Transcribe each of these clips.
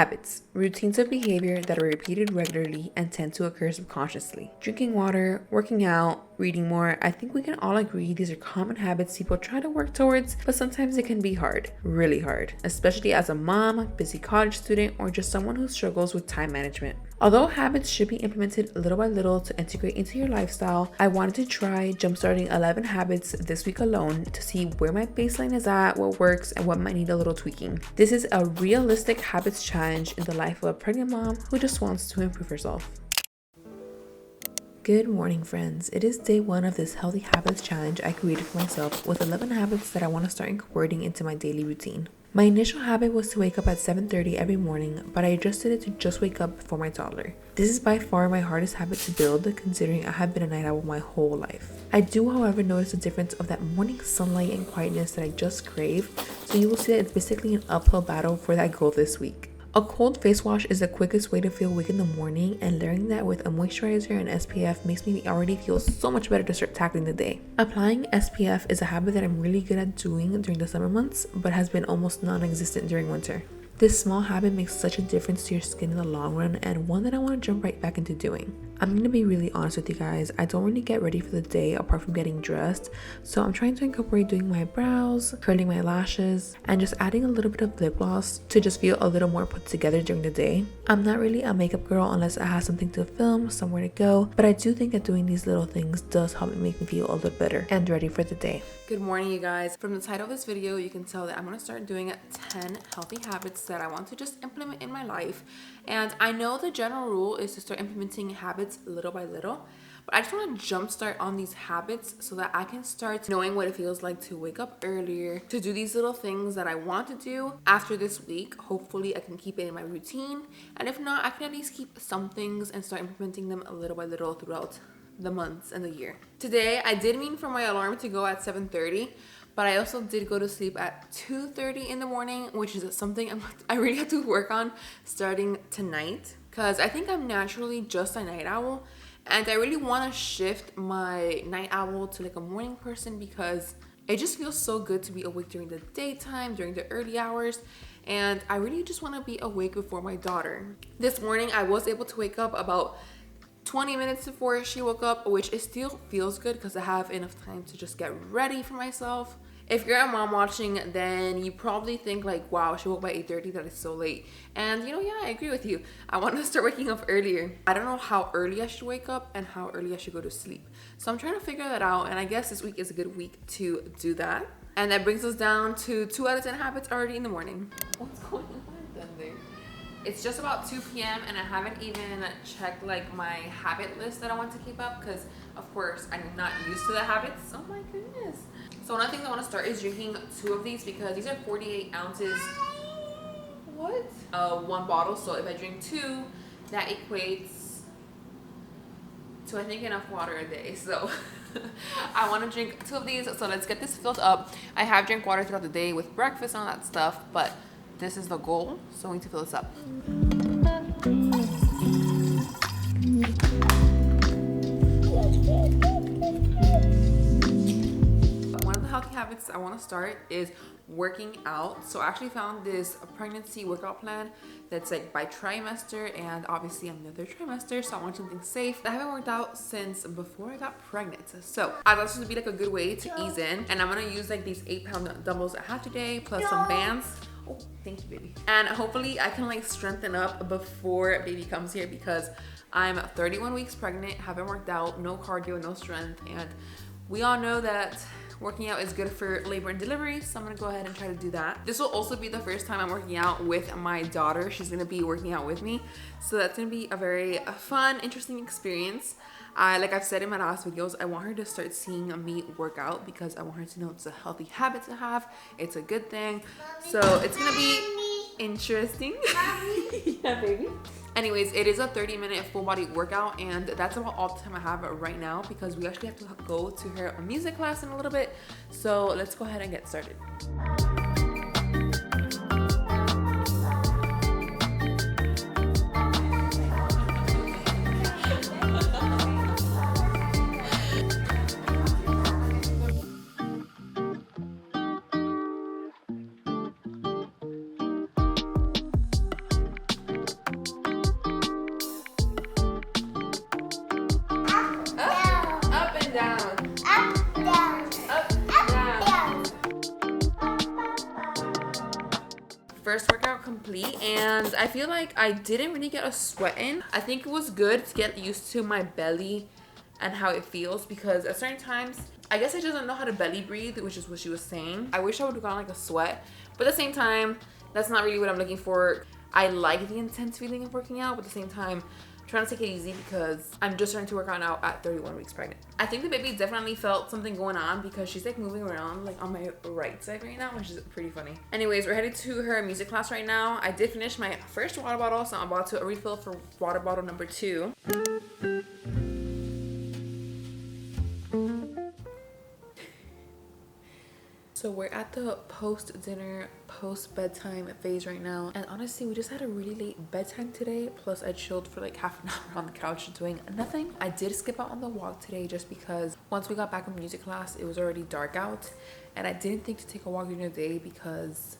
Habits, routines of behavior that are repeated regularly and tend to occur subconsciously. Drinking water, working out, reading more. I think we can all agree these are common habits people try to work towards, but sometimes it can be hard, really hard, especially as a mom, busy college student, or just someone who struggles with time management. Although habits should be implemented little by little to integrate into your lifestyle, I wanted to try jumpstarting 11 habits this week alone to see where my baseline is at, what works, and what might need a little tweaking. This is a realistic habits challenge in the life of a pregnant mom who just wants to improve herself. Good morning, friends. It is day 1 of this healthy habits challenge I created for myself with 11 habits that I want to start incorporating into my daily routine. My initial habit was to wake up at 7:30 every morning, but I adjusted it to just wake up before my toddler. This is by far my hardest habit to build, considering I have been a night owl my whole life. I do, however, notice the difference of that morning sunlight and quietness that I just crave, so you will see that it's basically an uphill battle for that goal this week. A cold face wash is the quickest way to feel awake in the morning, and learning that with a moisturizer and SPF makes me already feel so much better to start tackling the day. Applying SPF is a habit that I'm really good at doing during the summer months, but has been almost non-existent during winter. This small habit makes such a difference to your skin in the long run, and one that I want to jump right back into doing. I'm going to be really honest with you guys, I don't really get ready for the day apart from getting dressed, so I'm trying to incorporate doing my brows, curling my lashes, and just adding a little bit of lip gloss to just feel a little more put together during the day. I'm not really a makeup girl unless I have something to film, somewhere to go, but I do think that doing these little things does help me make me feel a little better and ready for the day. Good morning, you guys. From the title of this video, you can tell that I'm going to start doing 10 healthy habits that I want to just implement in my life. And I know the general rule is to start implementing habits little by little, but I just want to jumpstart on these habits so that I can start knowing what it feels like to wake up earlier, to do these little things that I want to do after this week. Hopefully I can keep it in my routine, and if not, I can at least keep some things and start implementing them little by little throughout the months and the year. Today I did mean for my alarm to go at 7:30, but I also did go to sleep at 2:30 in the morning, which is something I really have to work on starting tonight, because I think I'm naturally just a night owl, and I really want to shift my night owl to like a morning person, because it just feels so good to be awake during the daytime, during the early hours, and I really just want to be awake before my daughter. This morning I was able to wake up about 20 minutes before she woke up, which it still feels good because I have enough time to just get ready for myself. If you're a mom watching, then you probably think like, wow, she woke by 8:30, that is so late. And you know, yeah, I agree with you. I want to start waking up earlier. I don't know how early I should wake up and how early I should go to sleep. So I'm trying to figure that out, and I guess this week is a good week to do that. And that brings us down to 2 out of 10 habits already in the morning. What's going on down there? It's just about 2 p.m. and I haven't even checked like my habit list that I want to keep up, because of course I'm not used to the habits. Oh my goodness. So one of the things I want to start is drinking 2 of these, because these are 48 ounces. What? 1 bottle. So if I drink 2, that equates to I think enough water a day. So I want to drink 2 of these. So let's get this filled up. I have drank water throughout the day with breakfast and all that stuff, but this is the goal, so we need to fill this up. One of the healthy habits I want to start is working out. So I actually found this pregnancy workout plan that's like by trimester, and obviously I'm another trimester, so I want something safe. I haven't worked out since before I got pregnant, so I thought this would be like a good way to ease in. And I'm gonna use like these 8-pound dumbbells I have today, plus some bands. Oh, thank you, baby. And hopefully I can like strengthen up before baby comes here, because I'm 31 weeks pregnant, haven't worked out, no cardio, no strength, and we all know that working out is good for labor and delivery, so I'm gonna go ahead and try to do that. This will also be the first time I'm working out with my daughter. She's gonna be working out with me, so that's gonna be a very fun, interesting experience. Like I've said in my last videos, I want her to start seeing me work out, because I want her to know it's a healthy habit to have. It's a good thing. So it's gonna be interesting. Yeah, baby. Anyways, it is a 30-minute full body workout, and that's about all the time I have right now, because we actually have to go to her music class in a little bit. So let's go ahead and get started. first workout complete, and I feel like I didn't really get a sweat in. I think it was good to get used to my belly and how it feels, because at certain times, I guess I just don't know how to belly breathe, which is what she was saying. I wish I would have gotten like a sweat, but at the same time, that's not really what I'm looking for. I like the intense feeling of working out, but at the same time, I'm trying to take it easy because I'm just starting to work out now at 31 weeks pregnant. I think the baby definitely felt something going on because she's like moving around like on my right side right now, which is pretty funny. Anyways, we're headed to her music class right now. I did finish my first water bottle, so I'm about to refill for water bottle number 2. So we're at the post-dinner, post-bedtime phase right now. And honestly, we just had a really late bedtime today. Plus, I chilled for like half an hour on the couch doing nothing. I did skip out on the walk today just because once we got back from music class, it was already dark out. And I didn't think to take a walk during the day because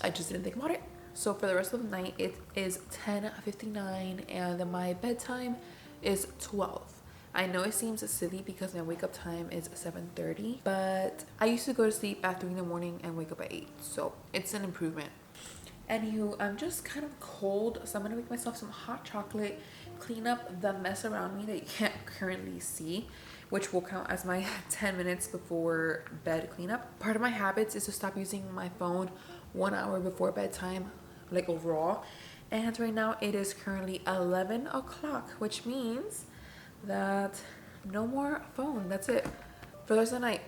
I just didn't think about it. So for the rest of the night, it is 10:59 and my bedtime is 12. I know it seems silly because my wake up time is 7:30, but I used to go to sleep at 3 in the morning and wake up at 8, so it's an improvement. Anywho, I'm just kind of cold, so I'm gonna make myself some hot chocolate, clean up the mess around me that you can't currently see, which will count as my 10 minutes before bed cleanup. Part of my habits is to stop using my phone 1 hour before bedtime, like overall. And right now it is currently 11 o'clock, which means that no more phone. That's it for the rest of the night.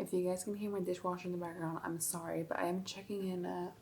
If you guys can hear my dishwasher in the background, I'm sorry, but I am checking in at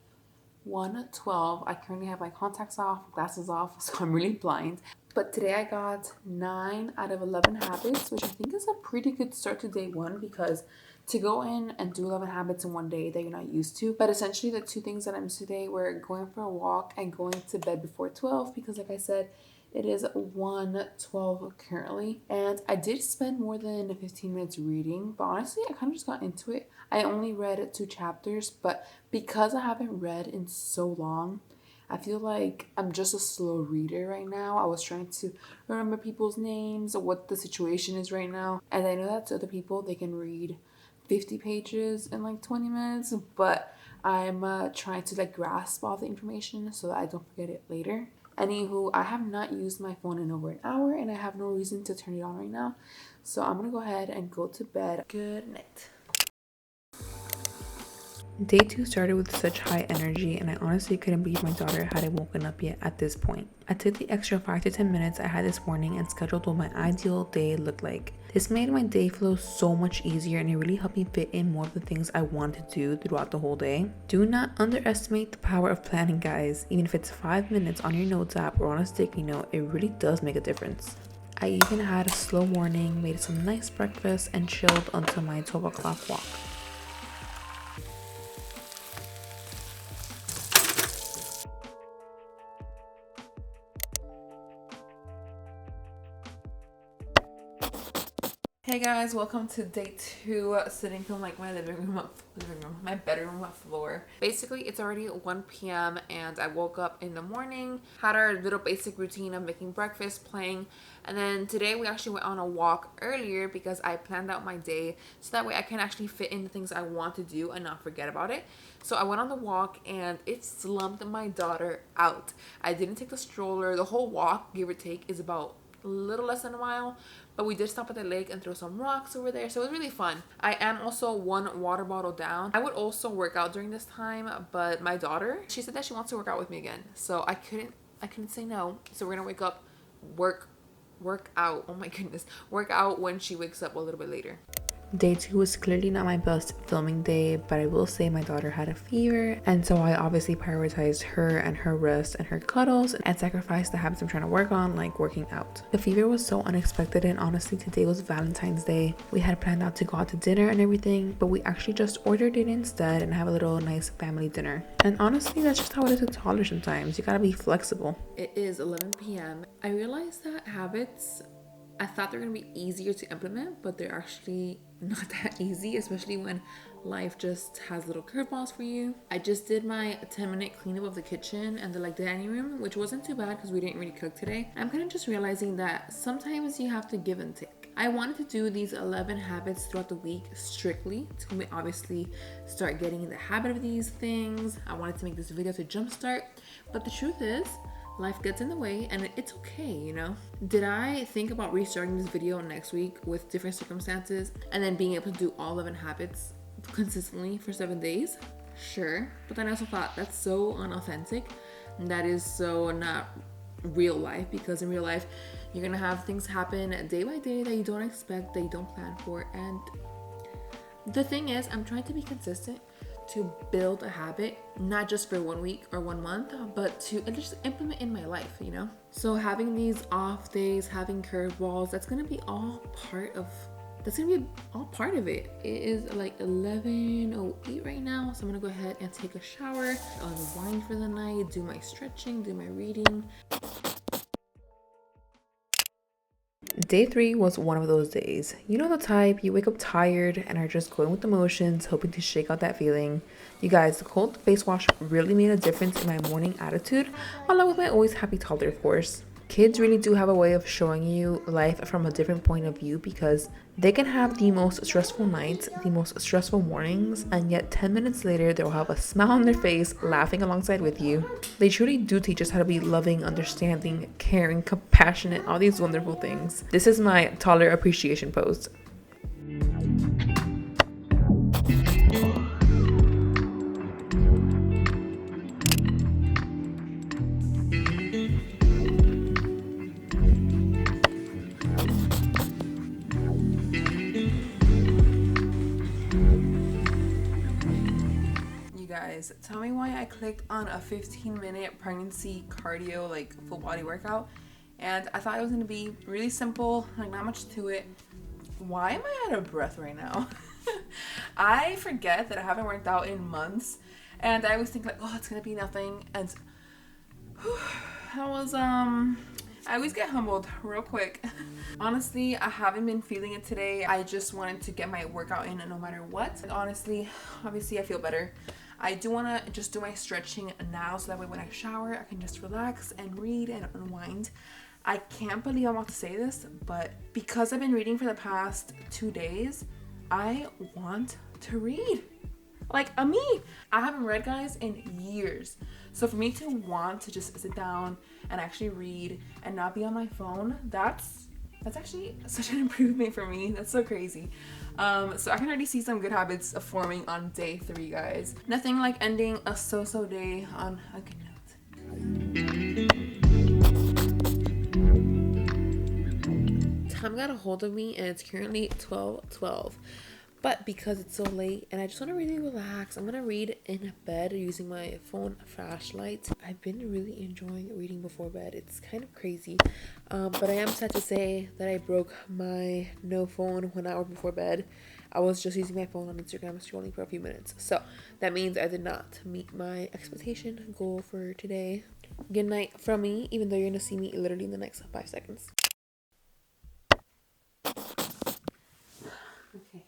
1:12. I currently have my contacts off, glasses off, so I'm really blind. But today I got 9 out of 11 habits, which I think is a pretty good start to day 1, because to go in and do 11 habits in one day that you're not used to. But essentially the 2 things that I missed today were going for a walk and going to bed before 12, because like I said, it is 1:12 currently, and I did spend more than 15 minutes reading, but honestly, I kind of just got into it. I only read 2 chapters, but because I haven't read in so long, I feel like I'm just a slow reader right now. I was trying to remember people's names, what the situation is right now, and I know that to other people, they can read 50 pages in like 20 minutes, but I'm trying to like grasp all the information so that I don't forget it later. Anywho, I have not used my phone in over an hour and I have no reason to turn it on right now. So I'm gonna go ahead and go to bed. Good night. Day 2 started with such high energy, and I honestly couldn't believe my daughter hadn't woken up yet at this point. I took the extra 5 to 10 minutes I had this morning and scheduled what my ideal day looked like. This made my day flow so much easier, and it really helped me fit in more of the things I wanted to do throughout the whole day. Do not underestimate the power of planning, guys. Even if it's 5 minutes on your notes app or on a sticky note, it really does make a difference. I even had a slow morning, made some nice breakfast, and chilled until my 12 o'clock walk. Hey guys, welcome to day 2, sitting from like my my bedroom floor. Basically, it's already 1 p.m. and I woke up in the morning, had our little basic routine of making breakfast, playing, and then today we actually went on a walk earlier because I planned out my day so that way I can actually fit in the things I want to do and not forget about it. So I went on the walk and it slumped my daughter out. I didn't take the stroller. The whole walk, give or take, is about a little less than a mile, but we did stop at the lake and throw some rocks over there, so it was really fun. I am also 1 water bottle down. I would also work out during this time, but my daughter, she said that she wants to work out with me again, so I couldn't say no. So we're gonna wake up, work work out. Oh my goodness. Work out when she wakes up a little bit later. Day 2 was clearly not my best filming day, but I will say my daughter had a fever, and so I obviously prioritized her and her rest and her cuddles and sacrificed the habits I'm trying to work on, like working out. The fever was so unexpected, and honestly today was Valentine's Day. We had planned out to go out to dinner and everything, but we actually just ordered it instead and have a little nice family dinner. And honestly, that's just how it is with toddlers sometimes. You gotta be flexible. It is 11 p.m. I realized that habits, I thought they're gonna be easier to implement, but they're actually not that easy, especially when life just has little curveballs for you. I just did my 10-minute cleanup of the kitchen and the dining room, which wasn't too bad because we didn't really cook today. I'm kind of just realizing that sometimes you have to give and take. I wanted to do these 11 habits throughout the week strictly to obviously start getting in the habit of these things. I wanted to make this video to jumpstart, but the truth is, life gets in the way and it's okay, you know? Did I think about restarting this video next week with different circumstances and then being able to do all 11 habits consistently for 7 days? Sure. But then I also thought that's so unauthentic. That is so not real life, because in real life, you're gonna have things happen day by day that you don't expect, that you don't plan for. And the thing is, I'm trying to be consistent to build a habit, not just for 1 week or 1 month, but to just implement in my life, you know? So having these off days, having curveballs, that's gonna be all part of it. It is like 11:08 right now, so I'm gonna go ahead and take a shower, unwind for the night, do my stretching, do my reading. Day 3 was one of those days. You know the type, you wake up tired and are just going with the motions, hoping to shake out that feeling. You guys, the cold face wash really made a difference in my morning attitude, along with my always happy toddler, of course. Kids really do have a way of showing you life from a different point of view, because they can have the most stressful nights, the most stressful mornings, and yet 10 minutes later they'll have a smile on their face, laughing alongside with you. They truly do teach us how to be loving, understanding, caring, compassionate, all these wonderful things. This is my toddler appreciation pose. Guys, tell me why I clicked on a 15-minute pregnancy cardio, like full body workout, and I thought it was gonna be really simple, like not much to it. Why am I out of breath right now? I forget that I haven't worked out in months, and I always think like, oh, it's gonna be nothing, and I always get humbled real quick. Honestly, I haven't been feeling it today. I just wanted to get my workout in no matter what. And honestly, obviously I feel better. I do want to just do my stretching now, so that way when I shower, I can just relax and read and unwind. I can't believe I'm about to say this, but because I've been reading for the past 2 days, I want to read. Like me, I haven't read, guys, in years. So for me to want to just sit down and actually read and not be on my phone, that's actually such an improvement for me. That's so crazy. So I can already see some good habits forming on day 3, guys. Nothing like ending a so-so day on a good note. Time got a hold of me, and it's currently 12:12. But because it's so late and I just want to really relax, I'm going to read in bed using my phone flashlight. I've been really enjoying reading before bed. It's kind of crazy. But I am sad to say that I broke my no phone 1 hour before bed. I was just using my phone on Instagram scrolling for a few minutes. So that means I did not meet my expectation goal for today. Good night from me, even though you're going to see me literally in the next 5 seconds. Okay.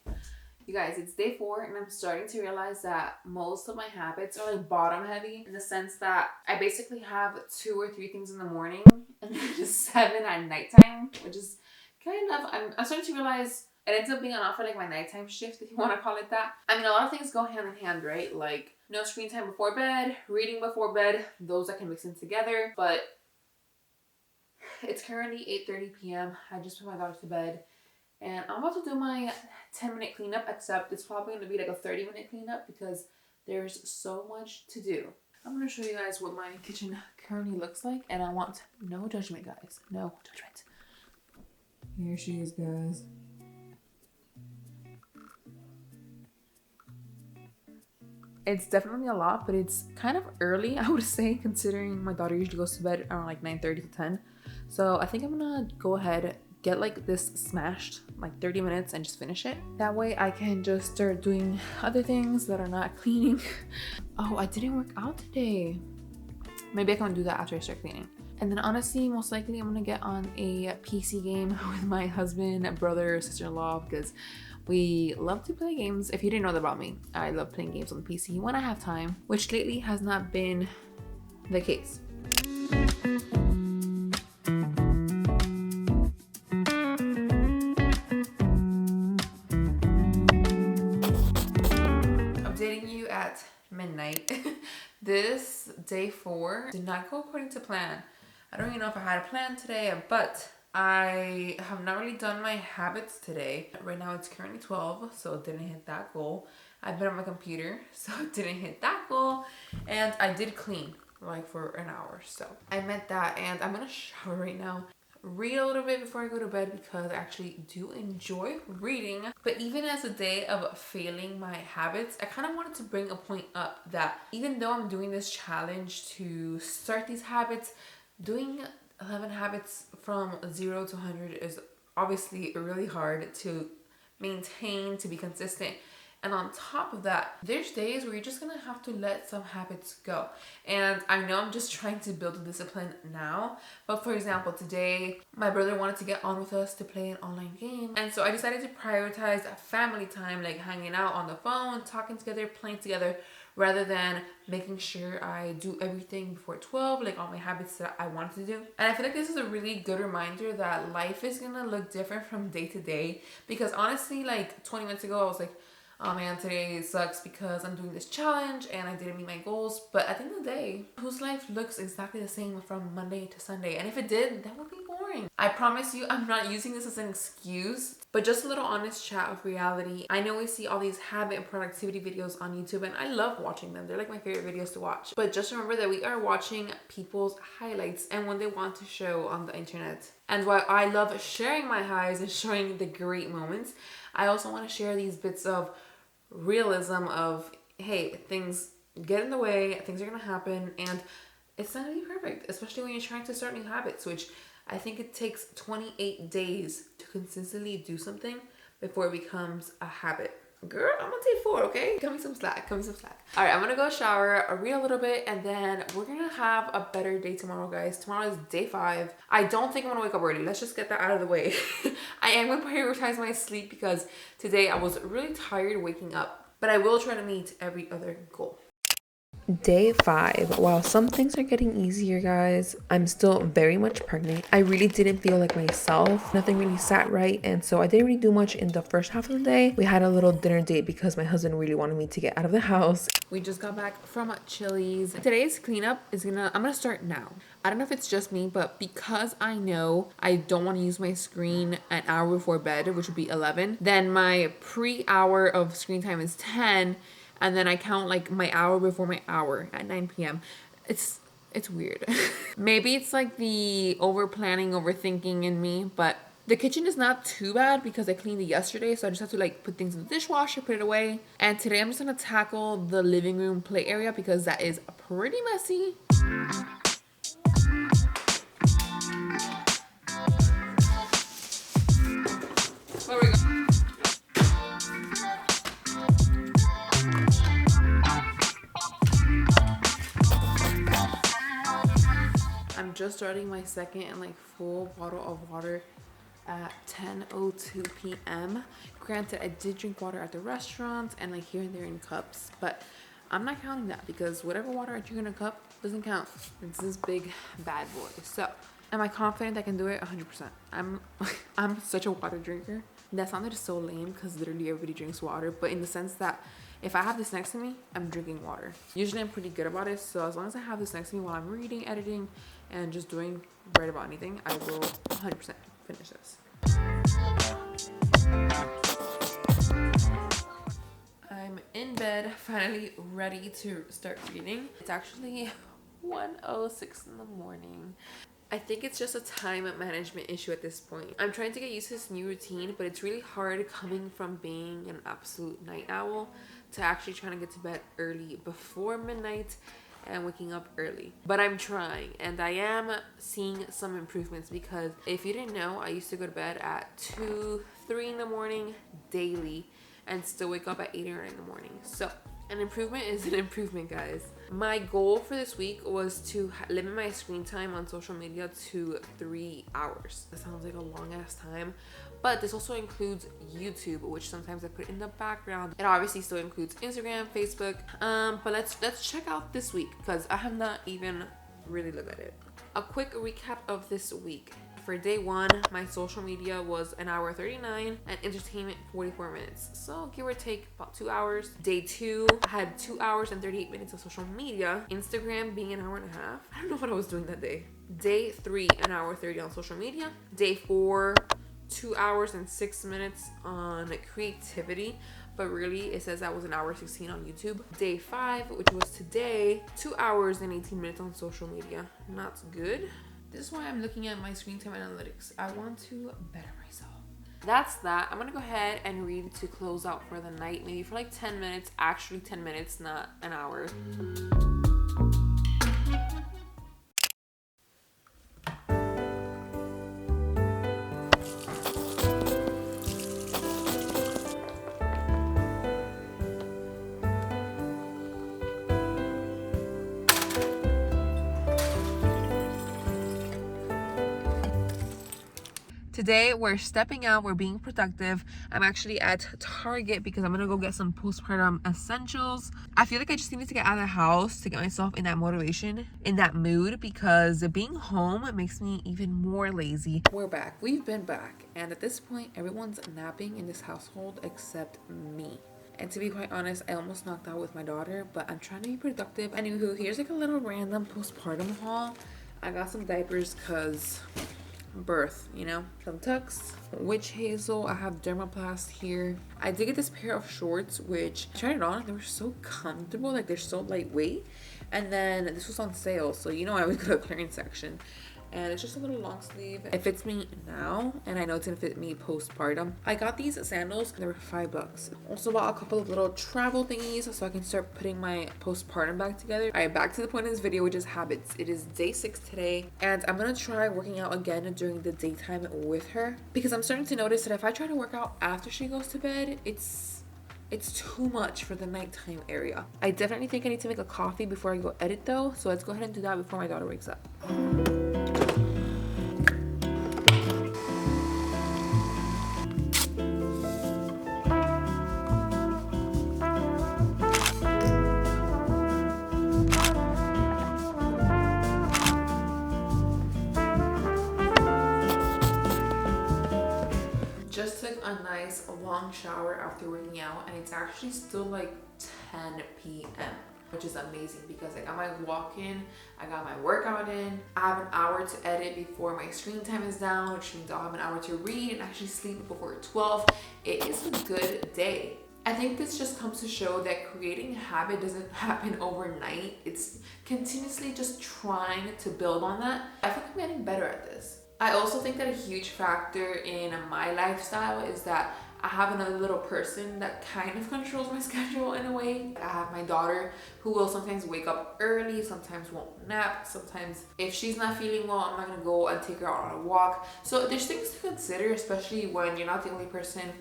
You guys, it's day 4, and I'm starting to realize that most of my habits are like bottom heavy, in the sense that I basically have 2 or 3 things in the morning and then just 7 at nighttime, which is kind of, I'm starting to realize it ends up being an offer like my nighttime shift, if you want to call it that. I mean, a lot of things go hand in hand, right? Like no screen time before bed, reading before bed, those I can mix in together. But it's currently 8:30 p.m. I just put my daughter to bed. And I'm about to do my 10-minute cleanup, except it's probably going to be like a 30-minute cleanup because there's so much to do. I'm going to show you guys what my kitchen currently looks like, and I want no judgment, guys. No judgment. Here she is, guys. It's definitely a lot, but it's kind of early, I would say, considering my daughter usually goes to bed around like 9:30 to 10. So I think I'm gonna go ahead, get like this smashed like 30 minutes and just finish it. That way I can just start doing other things that are not cleaning. Oh, I didn't work out today. Maybe I can do that after I start cleaning. And then honestly, most likely I'm gonna get on a PC game with my husband, brother, sister-in-law, because we love to play games. If you didn't know that about me, I love playing games on the PC when I have time, which lately has not been the case. Updating you at midnight. This day 4 did not go according to plan. I don't even know if I had a plan today, but I have not really done my habits today. Right now it's currently 12, so it didn't hit that goal. I've been on my computer, so it didn't hit that goal. And I did clean like for an hour, so I met that. And I'm gonna shower right now, read a little bit before I go to bed because I actually do enjoy reading. But even as a day of failing my habits, I kind of wanted to bring a point up that even though I'm doing this challenge to start these habits, doing 11 habits from 0 to 100 is obviously really hard to maintain, to be consistent. And on top of that, there's days where you're just gonna have to let some habits go. And I know I'm just trying to build a discipline now, but for example, today my brother wanted to get on with us to play an online game. And so I decided to prioritize family time, like hanging out on the phone, talking together, playing together, rather than making sure I do everything before 12, like all my habits that I wanted to do. And I feel like this is a really good reminder that life is gonna look different from day to day. Because honestly, like 20 minutes ago, I was like, oh man, today sucks because I'm doing this challenge and I didn't meet my goals. But at the end of the day, whose life looks exactly the same from Monday to Sunday? And if it did, that would be boring. I promise you, I'm not using this as an excuse, but just a little honest chat of reality. I know we see all these habit and productivity videos on YouTube, and I love watching them. They're like my favorite videos to watch. But just remember that we are watching people's highlights and what they want to show on the internet. And while I love sharing my highs and showing the great moments, I also want to share these bits of realism of, hey, things get in the way, things are gonna happen, and it's not gonna be perfect, especially when you're trying to start new habits, which I think it takes 28 days to consistently do something before it becomes a habit. Girl, I'm on day 4, okay? Cut me some slack, All right, I'm gonna go shower, read a little bit, and then we're gonna have a better day tomorrow, guys. Tomorrow is day 5. I don't think I'm gonna wake up early. Let's just get that out of the way. I am gonna prioritize my sleep because today I was really tired waking up, but I will try to meet every other goal. Day 5. While some things are getting easier, guys, I'm still very much pregnant. I really didn't feel like myself. Nothing really sat right, and so I didn't really do much in the first half of the day. We had a little dinner date because my husband really wanted me to get out of the house. We just got back from Chili's. Today's cleanup is I'm gonna start now. I don't know if it's just me, but because I know I don't want to use my screen an hour before bed, which would be 11, then my pre-hour of screen time is 10. And then I count like my hour before my hour at 9 p.m. It's weird. Maybe it's like the over-planning, overthinking in me, but the kitchen is not too bad because I cleaned it yesterday, so I just have to like put things in the dishwasher, put it away. And today I'm just gonna tackle the living room play area because that is pretty messy. There we go. I'm just starting my second and like full bottle of water at 10:02 p.m. Granted, I did drink water at the restaurant and like here and there in cups, but I'm not counting that because whatever water I drink in a cup doesn't count. It's this big bad boy. So, am I confident I can do it? 100%. I'm such a water drinker. That sounded so lame because literally everybody drinks water, but in the sense that if I have this next to me, I'm drinking water. Usually I'm pretty good about it, so as long as I have this next to me while I'm reading, editing, and just doing right about anything, I will 100% finish this. I'm in bed, finally ready to start reading. It's actually 1:06 in the morning. I think it's just a time management issue at this point. I'm trying to get used to this new routine, but it's really hard coming from being an absolute night owl to actually trying to get to bed early before midnight and waking up early. But I'm trying, and I am seeing some improvements, because if you didn't know, I used to go to bed at 2, 3 in the morning daily and still wake up at 8 or 9 in the morning. So an improvement is an improvement, guys. My goal for this week was to limit my screen time on social media to 3 hours. That sounds like a long ass time, but this also includes YouTube, which sometimes I put in the background. It obviously still includes Instagram, Facebook. But let's check out this week, because I have not even really looked at it. A quick recap of this week. For day 1, my social media was 1 hour 39 and entertainment 44 minutes. So give or take about 2 hours. Day 2, I had 2 hours and 38 minutes of social media. Instagram being 1.5 hours. I don't know what I was doing that day. Day 3, 1 hour 30 on social media. Day 4, 2 hours and 6 minutes on creativity. But really it says that was 1 hour 16 on YouTube. Day 5, which was today, 2 hours and 18 minutes on social media. Not good. This is why I'm looking at my screen time analytics. I want to better myself. That's that. I'm gonna go ahead and read to close out for the night, maybe for like 10 minutes. Actually 10 minutes, not an hour. Today we're stepping out, we're being productive. I'm actually at Target because I'm gonna go get some postpartum essentials. I feel like I just needed to get out of the house to get myself in that motivation, in that mood, because being home makes me even more lazy. We're back, we've been back, and at this point everyone's napping in this household except me. And to be quite honest, I almost knocked out with my daughter, but I'm trying to be productive. Anywho, here's like a little random postpartum haul. I got some diapers because birth, you know, some tucks, witch hazel. I have dermaplast here. I did get this pair of shorts, which I tried it on and they were so comfortable, like they're so lightweight. And then this was on sale, so you know I always go to the clearance section. And it's just a little long sleeve. It fits me now, and I know it's gonna fit me postpartum. I got these sandals, they were $5. Also bought a couple of little travel thingies so I can start putting my postpartum back together. All right, back to the point of this video, which is habits. It is day 6 today, and I'm gonna try working out again during the daytime with her, because I'm starting to notice that if I try to work out after she goes to bed, it's too much for the nighttime area. I definitely think I need to make a coffee before I go edit though, so let's go ahead and do that before my daughter wakes up. Just took a nice long shower after working out, and it's actually still like 10 p.m. which is amazing because I got my walk in, I got my workout in, I have an hour to edit before my screen time is down, which means I'll have an hour to read and actually sleep before 12. It is a good day. I think this just comes to show that creating a habit doesn't happen overnight. It's continuously just trying to build on that. I think I'm getting better at this. I also think that a huge factor in my lifestyle is that I have another little person that kind of controls my schedule in a way. I have my daughter who will sometimes wake up early, sometimes won't nap, sometimes if she's not feeling well, I'm not gonna go and take her out on a walk. So there's things to consider, especially when you're not the only person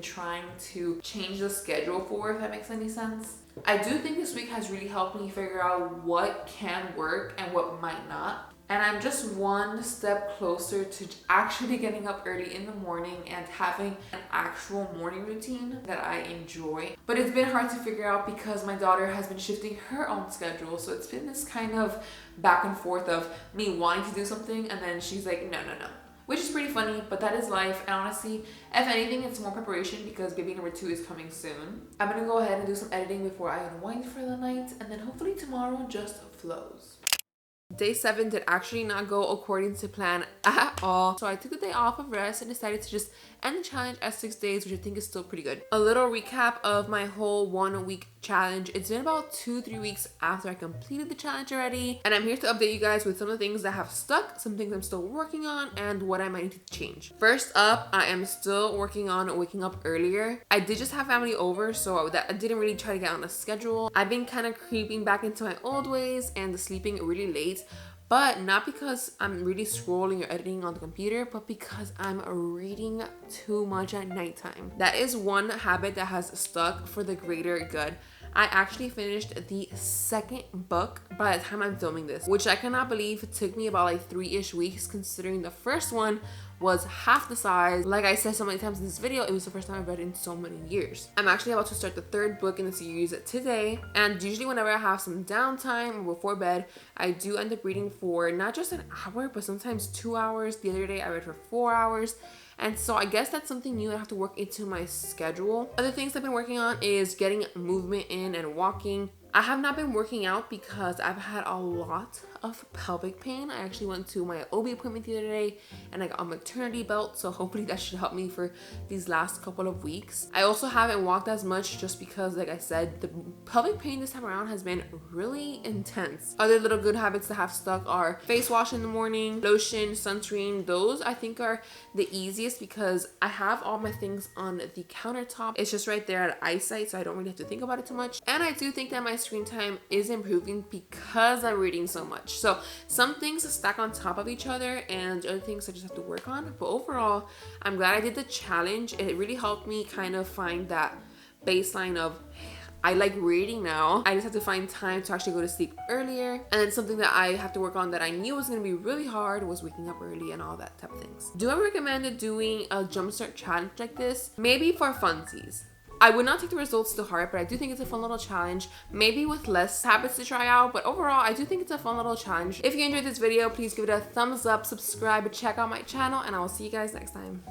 trying to change the schedule for, if that makes any sense. I do think this week has really helped me figure out what can work and what might not. And I'm just one step closer to actually getting up early in the morning and having an actual morning routine that I enjoy. But it's been hard to figure out because my daughter has been shifting her own schedule. So it's been this kind of back and forth of me wanting to do something and then she's like, no. Which is pretty funny, but that is life. And honestly, if anything, it's more preparation because baby number 2 is coming soon. I'm gonna go ahead and do some editing before I unwind for the night, and then hopefully tomorrow just flows. Day 7 did actually not go according to plan at all. So I took the day off of rest and decided to just end the challenge at 6 days, which I think is still pretty good. A little recap of my whole 1 week challenge. It's been about 2-3 weeks after I completed the challenge already. And I'm here to update you guys with some of the things that have stuck, some things I'm still working on, and what I might need to change. First up, I am still working on waking up earlier. I did just have family over, so I didn't really try to get on a schedule. I've been kind of creeping back into my old ways and sleeping really late. But not because I'm really scrolling or editing on the computer, but because I'm reading too much at nighttime. That is one habit that has stuck for the greater good. I actually finished the 2nd book by the time I'm filming this, which I cannot believe it took me about like 3-ish weeks, considering the first one was half the size. Like I said so many times in this video, it was the first time I've read in so many years. I'm actually about to start the 3rd book in the series today, and usually whenever I have some downtime before bed, I do end up reading for not just an hour, but sometimes 2 hours. The other day I read for 4 hours. And so I guess that's something new I have to work into my schedule. Other things I've been working on is getting movement in and walking. I have not been working out because I've had a lot of pelvic pain. I actually went to my OB appointment the other day and I got a maternity belt, so hopefully that should help me for these last couple of weeks. I also haven't walked as much just because, like I said, the pelvic pain this time around has been really intense. Other little good habits that have stuck are face wash in the morning, lotion, sunscreen. Those I think are the easiest because I have all my things on the countertop. It's just right there at eyesight, so I don't really have to think about it too much. And I do think that my screen time is improving because I'm reading so much. So some things stack on top of each other and other things I just have to work on. But overall, I'm glad I did the challenge. It really helped me kind of find that baseline of I like reading now. I just have to find time to actually go to sleep earlier. And then something that I have to work on that I knew was gonna be really hard was waking up early and all that type of things. Do I recommend doing a jumpstart challenge like this? Maybe for funsies. I would not take the results to heart, but I do think it's a fun little challenge, maybe with less habits to try out. But overall, I do think it's a fun little challenge. If you enjoyed this video, please give it a thumbs up, subscribe, check out my channel, and I will see you guys next time.